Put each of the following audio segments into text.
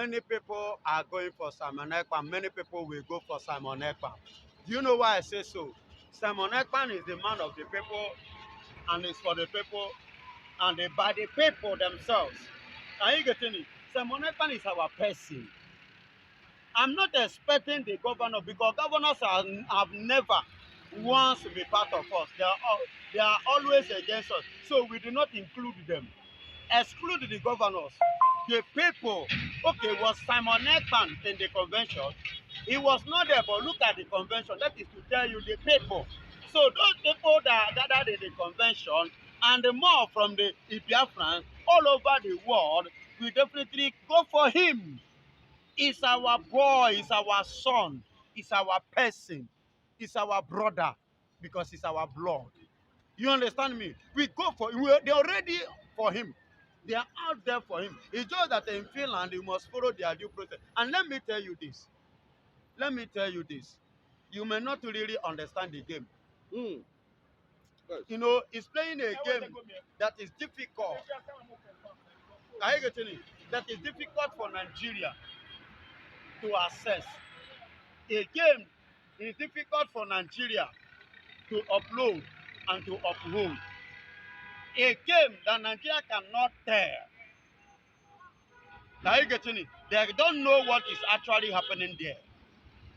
Many people are going for Simon Ekpa. Many people will go for Simon Ekpa. Do you know why I say so? Simon Ekpa is the man of the people and is for the people and by the people themselves. Are you getting it? Simon Ekpa is our person. I'm not expecting the governor because governors have never once be part of us. They are always against us. So we do not include them. Exclude the governors. The people, okay, was Simon Ekpan in the convention? He was not there, but look at the convention. That is to tell you the people. So those people that gathered in the convention and the more from the Biafran all over the world will definitely go for him. He's our boy, he's our son, he's our person, he's our brother because he's our blood. You understand me? We go for him. They're already for him. They are out there for him. It's just that in Finland, you must follow their due process. And let me tell you this. Let me tell you this. You may not really understand the game. Mm. Yes. You know, it's playing a game that is difficult. Are you getting it? That is difficult for Nigeria to assess. A game is difficult for Nigeria to upload and to uphold. A game that Nigeria cannot tell. Are you getting it? They don't know what is actually happening there.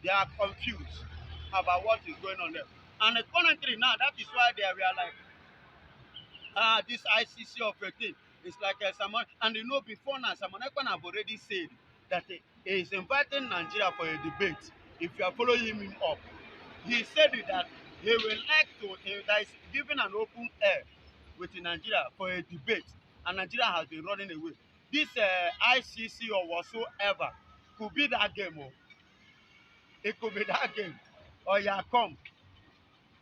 They are confused about what is going on there. And currently now, that is why they are like, this ICC of a thing. It's like someone, and you know, before now, someone have already said that he is inviting Nigeria for a debate. If you are following him up, he said that he will like to, that is giving an open air with Nigeria for a debate, and Nigeria has been running away. This ICC or whatsoever could be that game. Oh. It could be that game. Or yeah, come,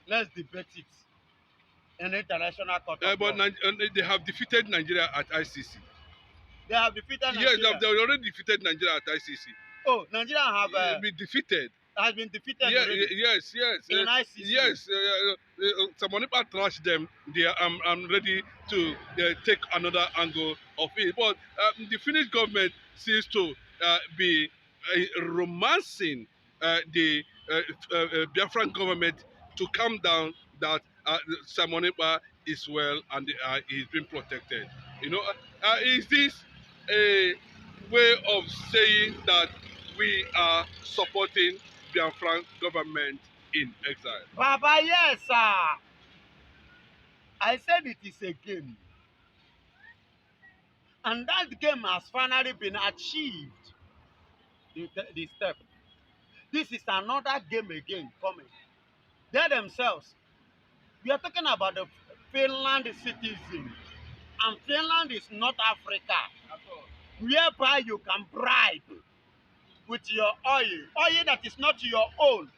let's debate it in international court of But law. they have defeated Nigeria at ICC. They have defeated Nigeria. Yes, they already defeated Nigeria at ICC. Oh, Nigeria have been defeated. Has been defeated already. Yes. In ICC. Yes. Someone trashed them. I'm ready to take another angle of it. But the Finnish government seems to be romancing the Biafran government to calm down that Simon Ekpa is well and he's been protected. You know, is this a way of saying that we are supporting Biafran government in exile? Baba, yes, sir. I said it is a game. And that game has finally been achieved. The step. This is another game again coming. They themselves. We are talking about the Finland citizen. And Finland is not Africa. Whereby you can bribe with your oil that is not your own.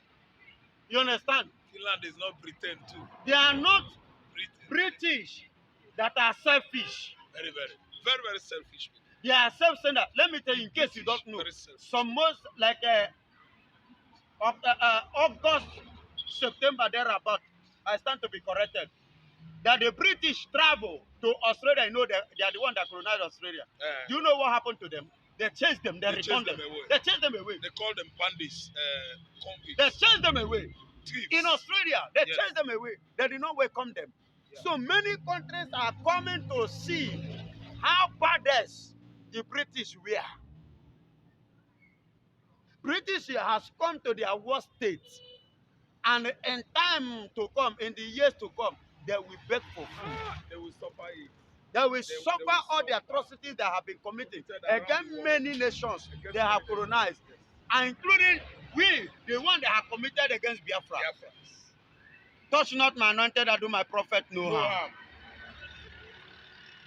You understand? Finland is not Britain too. They are not British that are selfish. Very selfish. They are self-centered. Let me tell you, in case you don't know, some most like August, September thereabout, I stand to be corrected, that the British travel to Australia. You know, they are the one that colonized Australia. Do you know what happened to them? They chased them. They returned them. They chased them away. They call them bandits, convicts. They chased them away. Thieves. In Australia, they chased them away. They did not welcome them. Yeah. So many countries are coming to see how badass the British were. British has come to their worst state. And in time to come, in the years to come, they will beg for food. They will suffer it. They will suffer all the atrocities that have been committed against many nations they have colonized, and including we, the one that have committed against Biafra. Touch not my anointed, I do my prophet no harm.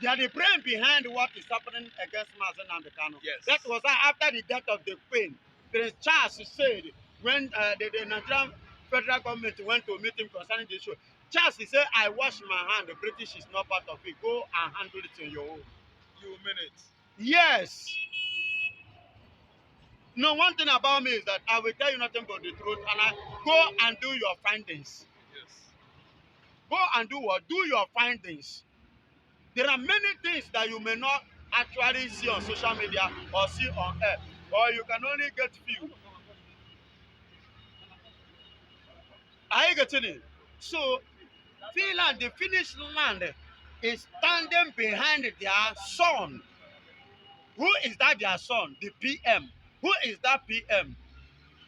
They are the brain behind what is happening against Mazen and the Kano. Yes. That was after the death of the Queen. Prince Charles said when the Nigerian federal government went to meet him concerning the issue, Charles, he said, I wash my hand. The British is not part of it. Go and handle it on your own. You mean it? Yes. No, one thing about me is that I will tell you nothing but the truth, and I go and do your findings. Yes. Go and do what? Do your findings. There are many things that you may not actually see on social media or see on air, or you can only get few. Are you getting it? So Finland, the Finnish land is standing behind their son. Who is that their son? The PM. Who is that PM?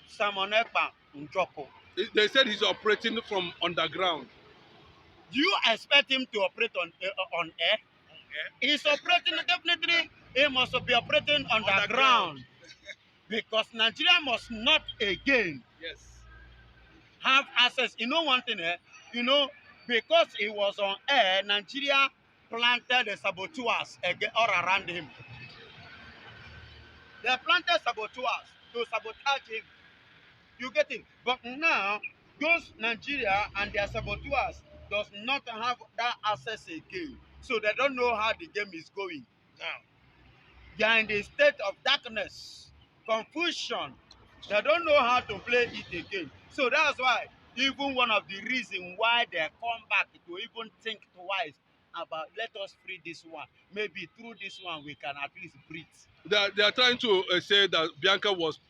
Simon Ekpa Njoko. They said he's operating from underground. Do you expect him to operate on air? He's operating definitely. He must be operating underground because Nigeria must not again Yes. have access. You know one thing, you know, because he was on air, Nigeria planted the saboteurs all around him. They planted saboteurs to sabotage him. You get it? But now, those Nigeria and their saboteurs does not have that access again. So they don't know how the game is going. Now, They are in the state of darkness, confusion. They don't know how to play it again. So that's why even one of the reasons why they come back to even think twice about let us free this one. Maybe through this one we can at least breathe. They are trying to say that Bianca was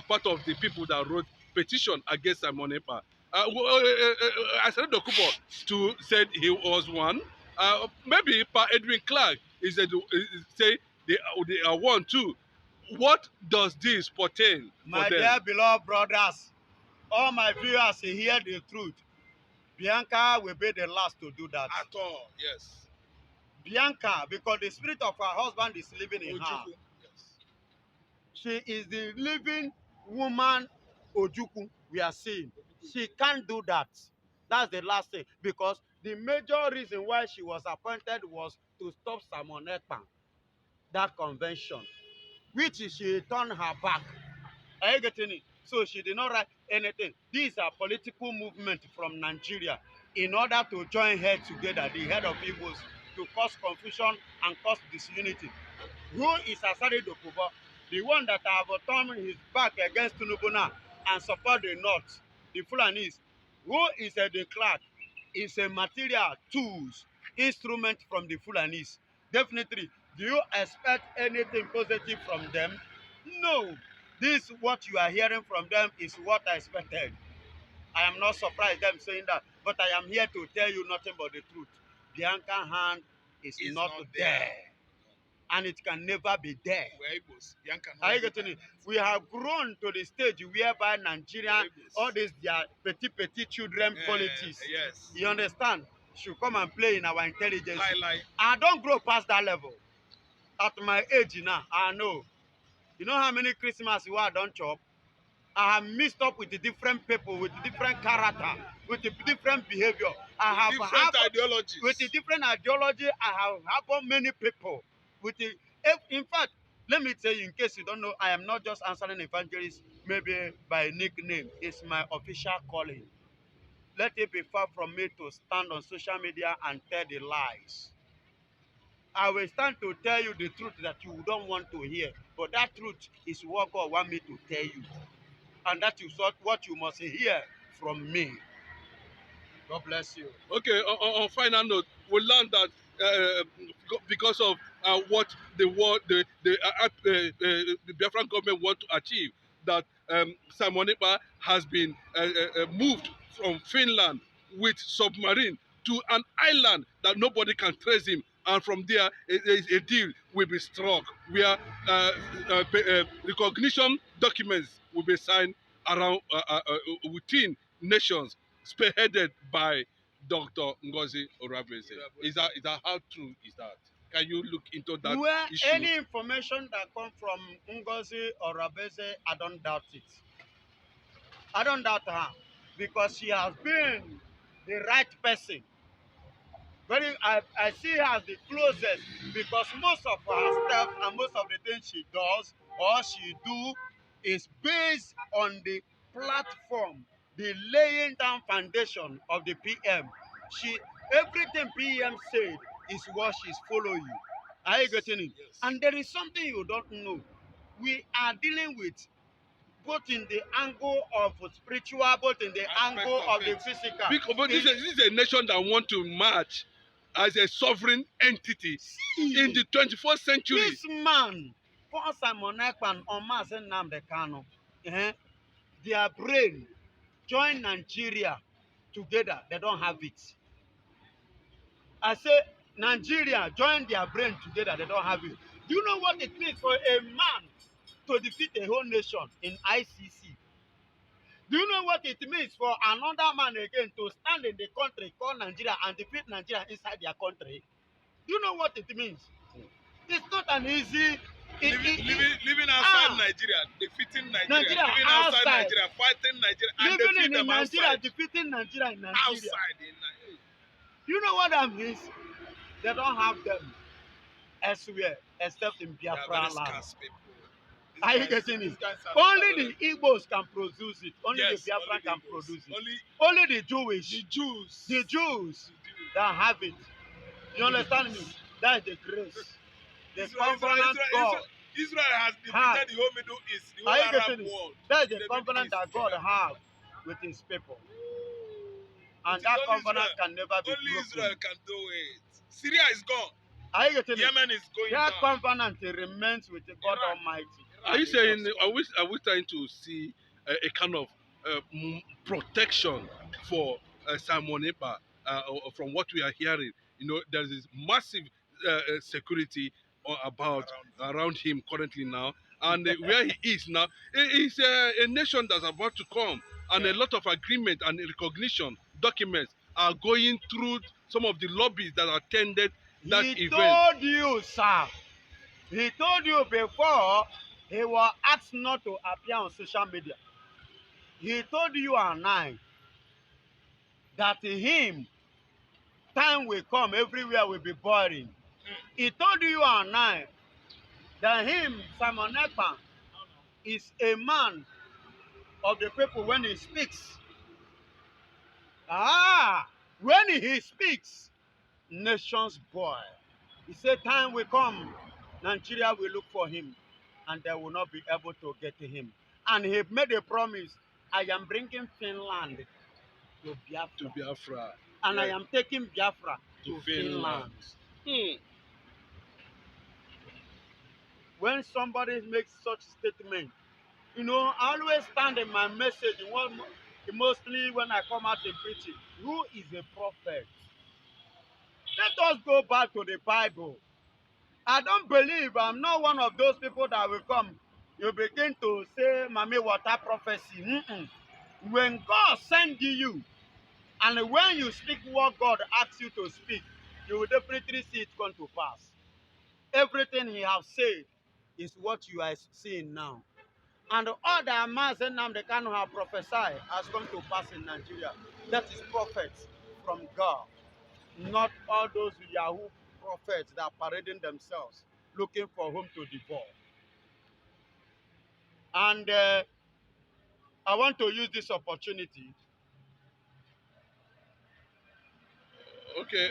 part of the people that wrote petition against Simon Ekpa. Asare Dokubo too said he was one. Maybe Pa Edwin Clark say they are one too. What does this portend for My them? dear beloved brothers, all my viewers hear the truth. Bianca will be the last to do that. at all, yes. Bianca, because the spirit of her husband is living in her. Ojukwu, yes. She is the living woman Ojukwu we are seeing. She can't do that. That's the last thing. Because the major reason why she was appointed was to stop Simon Ekpa, that convention, which she turned her back. Are you getting it? So she did not write anything. These are political movement from Nigeria in order to join heads together, the head of Igbos, to cause confusion and cause disunity. Who is Asare Dokubo? The one that have turned his back against Tinubu now and support the North, the Fulanis. Who is the Clark? Is a material, tools, instrument from the Fulanis. Definitely. Do you expect anything positive from them? No. This, what you are hearing from them, is what I expected. I am not surprised them saying that, but I am here to tell you nothing but the truth. Bianca hand is It's not there. And it can never be there. We're Igbos. Bianca Are you getting it? We have grown to the stage whereby Nigeria, all these their petit children politics, yes. you understand, should come and play in our intelligence. Lie. I don't grow past that level. At my age now, I know. You know how many Christmas you I don't chop? I have mixed up with the different people, with the different character, with the different behavior. I have Different ideologies. with the different ideology. I have harboured many people. With the, in fact, let me tell you, in case you don't know, I am not just answering evangelists maybe by nickname. It's my official calling. Let it be far from me to stand on social media and tell the lies. I will stand to tell you the truth that you don't want to hear. But that truth is what God wants me to tell you. And that is what you must hear from me. God bless you. Okay, on final note, we learned that because of what the Biafran government want to achieve, that Simon Ekpa has been moved from Finland with submarine to an island that nobody can trace him, and from there a deal will be struck where recognition documents will be signed around within nations, spearheaded by Dr. Ngozi Orabese. Is that how true is that? Can you look into that issue? Any information that comes from Ngozi Orabese, I don't doubt it. I don't doubt her because she has been the right person. I see her as the closest because most of her stuff and most of the things she does or she do is based on the platform, the laying down foundation of the PM. Everything PM said is what she's following. Are you getting it? Yes. And there is something you don't know. We are dealing with both in the angle of spiritual, both in the angle of the physical. But this is a nation that want to march as a sovereign entity in the 21st century. This man, Paul Simon Ekpa or Mazen Nnamdi Kanu, their brain join Nigeria together. They don't have it. I say Nigeria join their brain together. They don't have it. Do you know what it means for a man to defeat a whole nation in ICC? Do you know what it means for another man again to stand in the country called Nigeria and defeat Nigeria inside their country? Do you know what it means? It's not an easy. Living outside Nigeria, defeating Nigeria, living outside Nigeria, fighting Nigeria, and living defeat in them Nigeria, outside. defeating Nigeria in Nigeria. Outside in Nigeria. You know what that means? They don't have them elsewhere except in They are Biafran very land. scarce people. These Are you guys- getting these it? guys are Only very- the Igbos can produce it. Only Yes, the Biafran only the can Igbos. produce it. Only Only the Jewish, the Jews. the Jews that have it. You understand me? That is the grace. The covenant God. Israel has Has. defeated the whole Middle East, the Are whole you Arab getting it? world. That is in the Middle covenant that East. God has with his people. And It is that only covenant Israel. can never be Only Israel broken. can do it. Syria is gone. Are you getting it? Yemen is going That down. covenant remains with the God Iraq. Almighty. Are you saying, are we trying to see a kind of protection for Simon Ekpa from what we are hearing? You know, there is massive security around him currently now, and where he is now, it's a nation that's about to come, and a lot of agreement and recognition documents are going through some of the lobbies that attended that He event. told you, sir. He told you before he was asked not to appear on social media. He told you and I that him, time will come, everywhere will be boring. He told you and I that him, Simon Ekpa, is a man of the people when he speaks. When he speaks, nations boil. He said time will come, Nigeria will look for him and they will not be able to get to him. And he made a promise, I am bringing Finland to Biafra. To Biafra. And Yeah. I am taking Biafra To to Finland. Finland. When somebody makes such statement, you know, I always stand in my message, mostly when I come out in preaching. Who is a prophet? Let us go back to the Bible. I don't believe, I'm not one of those people that will come. You begin to say, Mami, water prophecy. When God sends you, and when you speak what God asks you to speak, you will definitely see it come to pass. Everything he has said is what you are seeing now. And all that Mazen Nnamdi Kanu have prophesied has come to pass in Nigeria. That is prophets from God. Not all those Yahoo prophets that are parading themselves, looking for whom to devour. And I want to use this opportunity. Okay.